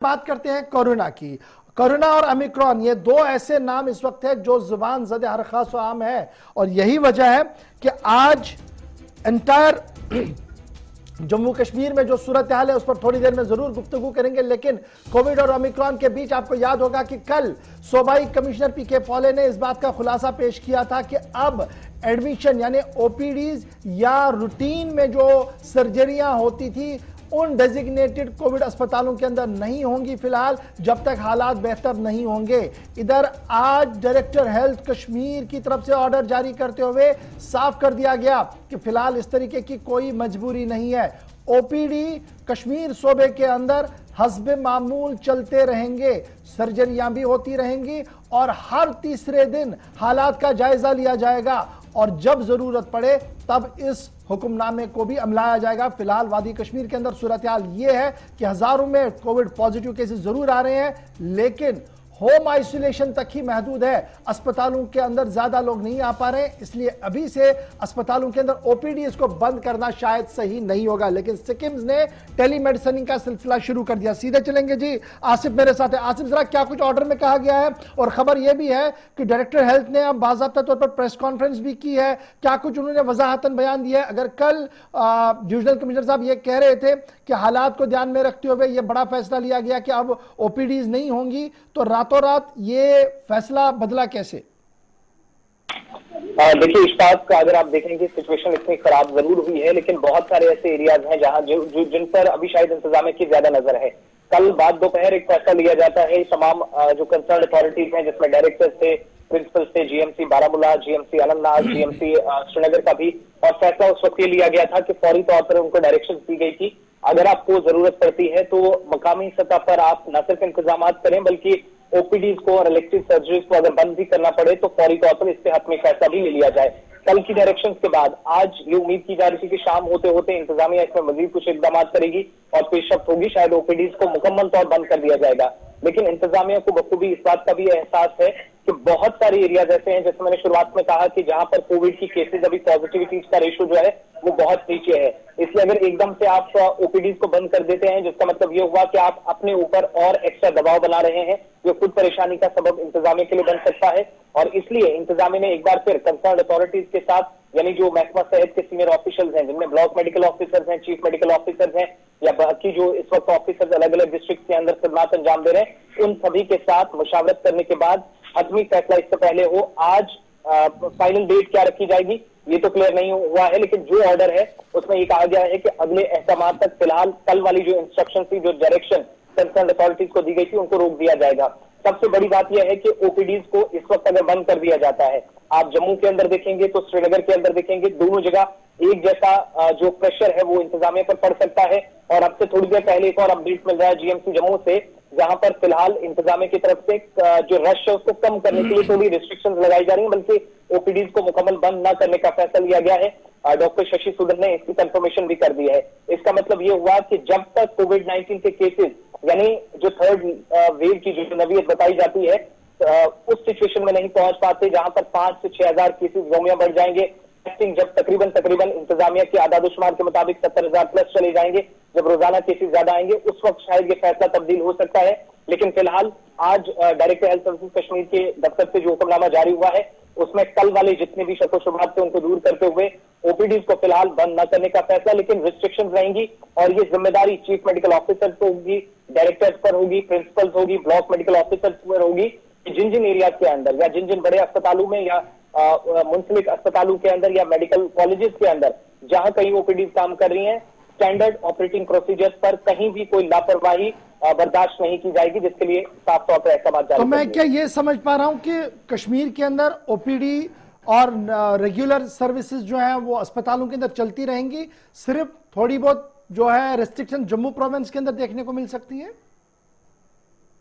बात करते हैं कोरोना की। कोरोना और ओमिक्रॉन ये दो ऐसे नाम इस वक्त है जो जुबान ज़दे हर खास आम है, और यही वजह है कि आज एंटायर जम्मू कश्मीर में जो सूरत हाल है उस पर थोड़ी देर में जरूर गुफ्तगू करेंगे। लेकिन कोविड और ओमिक्रॉन के बीच आपको याद होगा कि कल सूबाई कमिश्नर पीके पॉले ने इस बात का खुलासा पेश किया था कि अब एडमिशन यानी ओपीडीज या रूटीन में जो सर्जरियां होती थी उन डेजिग्नेटेड कोविड अस्पतालों के अंदर नहीं होंगी फिलहाल, जब तक हालात बेहतर नहीं होंगे। इधर आज डायरेक्टर हेल्थ कश्मीर की तरफ से ऑर्डर जारी करते हुए साफ कर दिया गया कि फिलहाल इस तरीके की कोई मजबूरी नहीं है। ओपीडी कश्मीर सूबे के अंदर हस्बे मामूल चलते रहेंगे, सर्जरियां भी होती रहेंगी और हर तीसरे दिन हालात का जायजा लिया जाएगा और जब जरूरत पड़े तब इस हुक्मनामे को भी अमलाया जाएगा। फिलहाल वादी कश्मीर के अंदर सूरत हाल यह है कि हजारों में कोविड पॉजिटिव केसेस जरूर आ रहे हैं, लेकिन होम आइसोलेशन तक ही महदूद है। अस्पतालों के अंदर ज्यादा लोग नहीं आ पा रहे हैं, इसलिए अभी से अस्पतालों के अंदर ओपीडी इसको बंद करना शायद सही नहीं होगा। लेकिन सिक्किम ने टेलीमेडिसिन का सिलसिला शुरू कर दिया। सीधे चलेंगे जी, आसिफ मेरे साथ है। आसिफ, जरा क्या कुछ ऑर्डर में कहा गया है? और खबर यह भी है कि डायरेक्टर हेल्थ ने अब बाज़ाब्ता तौर पर प्रेस कॉन्फ्रेंस भी की है, क्या कुछ उन्होंने वजाहतन बयान दिया है? अगर कल डिविजनल कमिश्नर साहब ये कह रहे थे कि हालात को ध्यान में रखते हुए यह बड़ा फैसला लिया गया कि अब ओपीडीज नहीं होंगी, तो रातों रात ये फैसला बदला कैसे? देखिए, इस बात का अगर आप देखेंगे सिचुएशन इतनी खराब जरूर हुई है, लेकिन बहुत सारे ऐसे एरियाज हैं जहां जिन पर अभी शायद इंतजामिया की ज्यादा नजर है। कल बाद दोपहर एक फैसला लिया जाता है, तमाम जो कंसर्न अथॉरिटीज हैं जिसमें डायरेक्टर्स थे, प्रिंसिपल्स थे, GMC Baramulla, GMC Anantnag, GMC Srinagar का भी, और फैसला उस वक्त ये लिया गया था कि फौरी तौर पर उनको डायरेक्शन दी गई थी अगर आपको जरूरत पड़ती है तो मकामी सतह पर आप न सिर्फ इंतजाम करें बल्कि ओपीडीज को और इलेक्टिव सर्जरीज को अगर बंद भी करना पड़े तो फौरी तौर पर इसके हक में फैसला भी ले लिया जाए। कल की डायरेक्शंस के बाद आज ये उम्मीद की जा रही थी कि शाम होते होते इंतजामिया इसमें मजीद कुछ इकदाम करेगी और पेशरफ्त होगी, शायद ओपीडीज को मुकम्मल तौर बंद कर दिया जाएगा। लेकिन इंतजामिया को बखूबी इस बात का भी एहसास है कि बहुत सारे एरियाज ऐसे हैं, जैसे मैंने शुरुआत में कहा कि जहां पर कोविड की केसेज अभी पॉजिटिविटी का रेशो जो है वो बहुत नीचे है। इसलिए अगर एकदम से आप ओपीडीज को बंद कर देते हैं, जिसका मतलब ये हुआ कि आप अपने ऊपर और एक्स्ट्रा दबाव बना रहे हैं, जो खुद परेशानी का सबब इंतजामिया के लिए बन सकता है। और इसलिए इंतजामिया ने एक बार फिर कंसर्न अथॉरिटीज के साथ, यानी जो महकमा सेहत के सीनियर ऑफिशियल्स हैं, जिनमें ब्लॉक मेडिकल ऑफिसर्स हैं, चीफ मेडिकल ऑफिसर्स हैं, या बाकी जो इस वक्त ऑफिसर्स अलग अलग डिस्ट्रिक्ट के अंदर खिदमत अंजाम दे रहे हैं, उन सभी के साथ मुशावरत करने के बाद हतमी फैसला इससे पहले हो। आज फाइनल डेट क्या रखी जाएगी ये तो क्लियर नहीं हुआ है, लेकिन जो ऑर्डर है उसमें ये कहा गया है कि अगले एहतमाम तक फिलहाल कल वाली जो इंस्ट्रक्शन थी, जो डायरेक्शन कंसर्न अथॉरिटीज को दी गई थी, उनको रोक दिया जाएगा। सबसे बड़ी बात यह है कि ओपीडीज को इस वक्त अगर बंद कर दिया जाता है, आप जम्मू के अंदर देखेंगे तो श्रीनगर के अंदर देखेंगे, दोनों जगह एक जैसा जो प्रेशर है वो इंतजामिया पर पड़ सकता है। और अब से थोड़ी देर पहले एक और अपडेट मिल रहा है जीएमसी जम्मू से, जहां पर फिलहाल इंतजामिया की तरफ से जो रश है उसको कम करने के लिए थोड़ी रिस्ट्रिक्शंस लगाई जा रही हैं, बल्कि ओपीडीज को मुकम्मल बंद न करने का फैसला लिया गया है। डॉक्टर शशि सूदन ने इसकी कंफर्मेशन भी कर दी है। इसका मतलब ये हुआ कि जब तक कोविड-19 के केसेस, यानी जो थर्ड वेव की जो नवीयत बताई जाती है, उस सिचुएशन में नहीं पहुंच पाते जहां पर 5 से 6 हजार केसेस रोमिया बढ़ जाएंगे, टेस्टिंग जब तकरीबन इंतजामिया के आदाद-ओ-शुमार के मुताबिक 70,000 प्लस चले जाएंगे, जब रोजाना केसेस ज्यादा आएंगे, उस वक्त शायद ये फैसला तब्दील हो सकता है। लेकिन फिलहाल आज डायरेक्टर हेल्थ सर्विसेज कश्मीर के दफ्तर से जो हुक्मनामा जारी हुआ है उसमें कल वाले जितने भी शक व शुबहात थे उनको दूर करते हुए ओपीडीज को फिलहाल बंद न करने का फैसला, लेकिन रिस्ट्रिक्शंस रहेंगी और ये जिम्मेदारी चीफ मेडिकल ऑफिसर पर होगी, डायरेक्टर्स पर होगी, प्रिंसिपल्स होगी, ब्लॉक मेडिकल ऑफिसर्स पर होगी कि जिन जिन एरियाज के अंदर या जिन जिन बड़े अस्पतालों में या मुंसलिक अस्पतालों के अंदर या मेडिकल कॉलेजेस के अंदर जहां कहीं ओपीडीज काम कर रही हैं, स्टैंडर्ड ऑपरेटिंग प्रोसीजर्स पर कहीं भी कोई लापरवाही बर्दाश्त नहीं की जाएगी, जिसके लिए साफ तौर पर अहकाम जारी। तो मैं क्या ये समझ पा रहा हूं कि कश्मीर के अंदर ओपीडी और रेगुलर सर्विसेज जो है वो अस्पतालों के अंदर चलती रहेंगी, सिर्फ थोड़ी बहुत जो है रेस्ट्रिक्शन जम्मू प्रोविंस के अंदर देखने को मिल सकती है?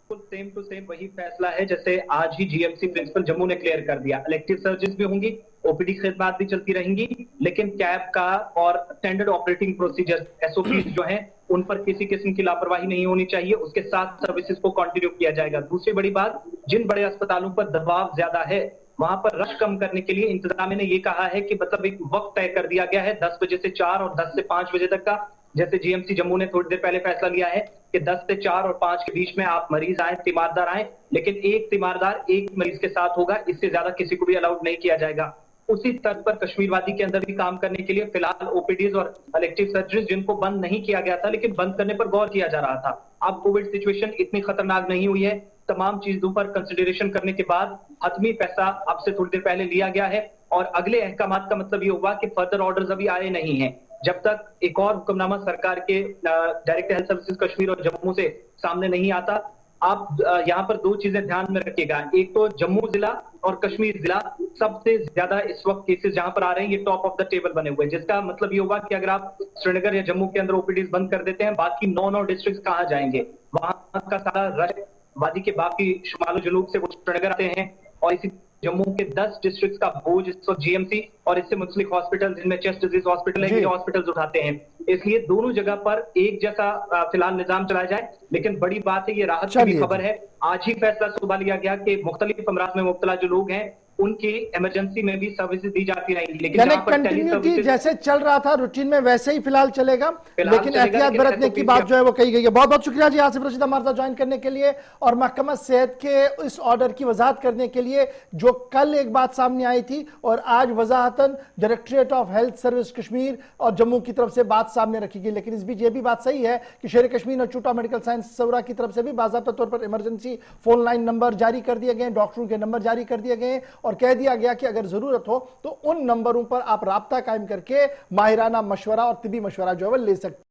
सेम टू सेम वही फैसला है जैसे आज ही जीएमसी प्रिंसिपल जम्मू ने क्लियर कर दिया। इलेक्टिव सर्जरीज भी होंगी, ओपीडी खिदमत भी चलती रहेंगी, लेकिन कैब का और स्टैंडर्ड ऑपरेटिंग प्रोसीजर एसओपी जो हैं उन पर किसी किस्म की लापरवाही नहीं होनी चाहिए। उसके साथ सर्विसेज को कंटिन्यू किया जाएगा। दूसरी बड़ी बात, जिन बड़े अस्पतालों पर दबाव ज्यादा है वहां पर रश कम करने के लिए इंतजामिया ने ये कहा है कि मतलब एक वक्त तय कर दिया गया है 10 बजे से 4 और 10 से 5 बजे तक का, जैसे जीएमसी जम्मू ने थोड़ी देर पहले फैसला लिया है कि 10 से 4 और 5 के बीच में आप मरीज आए, तीमारदार आए, लेकिन एक तीमारदार एक मरीज के साथ होगा, इससे ज्यादा किसी को भी अलाउड नहीं किया जाएगा। उसी तर्ज पर कश्मीर वादी के अंदर भी काम करने के लिए फिलहाल ओपीडीज और इलेक्टिव सर्जरीज जिनको बंद नहीं किया गया था, लेकिन बंद करने पर गौर किया जा रहा था। अब कोविड सिचुएशन इतनी खतरनाक नहीं हुई है, तमाम चीजों पर कंसिडरेशन करने के बाद हतमी फैसला अब से थोड़ी देर पहले लिया गया है और अगले अहकामात का मतलब ये हुआ कि फर्दर ऑर्डर्स अभी आए नहीं हैं। जब तक एक और हुक्मनामा सरकार के डायरेक्टर हेल्थ सर्विसेज कश्मीर और जम्मू से सामने नहीं आता, आप यहाँ पर दो चीजें ध्यान में रखिएगा। एक तो जम्मू जिला और कश्मीर जिला सबसे ज्यादा इस वक्त केसेस जहां पर आ रहे हैं, ये टॉप ऑफ द टेबल बने हुए हैं, जिसका मतलब ये हुआ कि अगर आप श्रीनगर या जम्मू के अंदर ओपीडीज बंद कर देते हैं, बाकी 9 डिस्ट्रिक्ट कहां जाएंगे? वहां का सारा रश वादी के बाकी शुमालो जुनूब से वो श्रीनगर आते हैं और इसी जम्मू के 10 डिस्ट्रिक्ट का बोझ इस वक्त जीएमसी और इससे मुंसलिक हॉस्पिटल जिनमें चेस्ट डिजीज हॉस्पिटल है, ये हॉस्पिटल्स उठाते हैं। इसलिए दोनों जगह पर एक जैसा फिलहाल निजाम चलाया जाए। लेकिन बड़ी बात है, ये राहत की भी खबर है, आज ही फैसला सुबह लिया गया कि मुख्तलिफ अमराज में मुब्तला जो लोग हैं उनकी इमरजेंसी में भी सर्विसेज दी जाती रहेंगी, लेकिन यानी कंटिन्यूटी जैसे चल रहा था रूटीन में वैसे ही फिलहाल चलेगा, लेकिन एहतियात बरतने की बात जो है वो कही गई है। बहुत बहुत शुक्रिया जी आसिफ रशीद हमारे साथ ज्वाइन करने के लिए और महकमा सेहत के इस ऑर्डर की वजाहत करने के लिए, जो कल एक बात सामने आई थी और आज वजाहतन directorate of health service Kashmir और जम्मू की तरफ से बात सामने रखी गई। लेकिन इस बीच ये भी बात सही है कि Sher Kashmir institute of medical science Soura की तरफ से भी बाज़ाब्ता तौर पर इमरजेंसी फोन लाइन नंबर जारी कर दिए गए, डॉक्टरों के नंबर जारी कर दिए गए और कह दिया गया कि अगर जरूरत हो तो उन नंबरों पर आप राब्ता कायम करके माहिराना मशवरा और तिबी मशवरा जो है वो ले सकते हैं।